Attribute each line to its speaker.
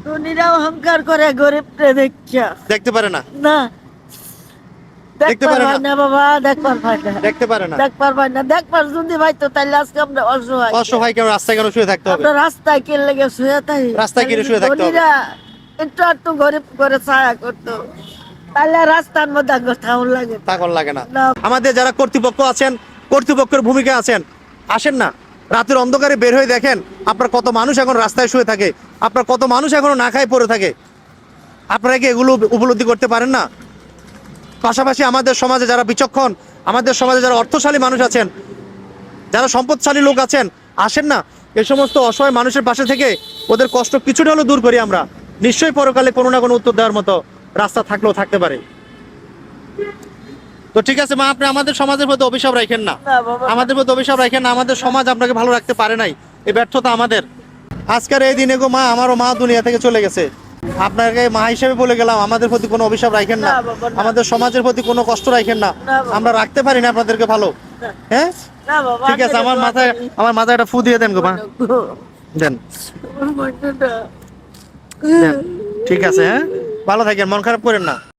Speaker 1: ধনীরা অহংকার করে গরিবকে দেখা
Speaker 2: দেখতে পারে না,
Speaker 1: না
Speaker 2: দেখতে পারে না।
Speaker 1: না বাবা, দেখবার ভাই না,
Speaker 2: দেখতে পারে না।
Speaker 1: দেখবার ভাই না, দেখবার যদি ভাই তো তাহলে আজকে আমরা অসহায়।
Speaker 2: অসহায় কেন রাস্তায় কেন শুয়ে থাকতে হবে?
Speaker 1: আমরা রাস্তায় কে লেগে শুয়ে থাকি?
Speaker 2: রাস্তায় কেন শুয়ে থাকতে হবে?
Speaker 1: ধনীরা একটু গরিব করে ছায়া করতো, তাহলে রাস্তার মধ্যে আগে ঠাউন লাগে না।
Speaker 2: তাকল লাগে না।
Speaker 1: না।
Speaker 2: আমাদের যারা কর্তৃপক্ষ আছেন, কর্তৃপক্ষের ভূমিকা আছেন, আসেন না, রাতের অন্ধকারে বের হয়ে দেখেন আপনার কত মানুষ এখন রাস্তায় শুয়ে থাকে, আপনার কত মানুষ এখনো না খায় পড়ে থাকে। আপনারা কি এগুলো উপলব্ধি করতে পারেন না? পাশাপাশি আমাদের সমাজে যারা বিচক্ষণ, আমাদের সমাজে যারা অর্থশালী মানুষ আছেন, যারা সম্পদশালী লোক আছেন, আসেন না, এই সমস্ত অসহায় মানুষের পাশে থেকে ওদের কষ্ট কিছুটা হলেও দূর করি আমরা। নিশ্চয়ই পরকালে কোনো না কোনো উত্তর দেওয়ার মতো রাস্তা থাকলেও থাকতে পারে। তো ঠিক আছে মা, আপনি আমাদের সমাজের প্রতি অভিশাপ রাখেন না,
Speaker 1: না বাবা,
Speaker 2: আমাদের প্রতি অভিশাপ রাখেন না। আমাদের সমাজ আপনাকে ভালো রাখতে পারে নাই, এই ব্যর্থতা আমাদের। আজকের এই দিনে গো মা, আমারও মা দুনিয়া থেকে চলে গেছে, আপনাকে মা হিসেবে বলে গেলাম, আমাদের প্রতি কোনো অভিশাপ রাখেন না,
Speaker 1: না বাবা, না।
Speaker 2: আমাদের সমাজের প্রতি কোনো কষ্ট রাখেন না।
Speaker 1: না বাবা।
Speaker 2: আমরা রাখতে পারি না আপনাদেরকে ভালো।
Speaker 1: না।
Speaker 2: হ্যাঁ
Speaker 1: না বাবা,
Speaker 2: ঠিক আছে, আমার মাথায় একটা ফু দিয়ে দেন গো মা, দেন দেন। ঠিক আছে, হ্যাঁ, ভালো থাকেন, মন খারাপ করেন না।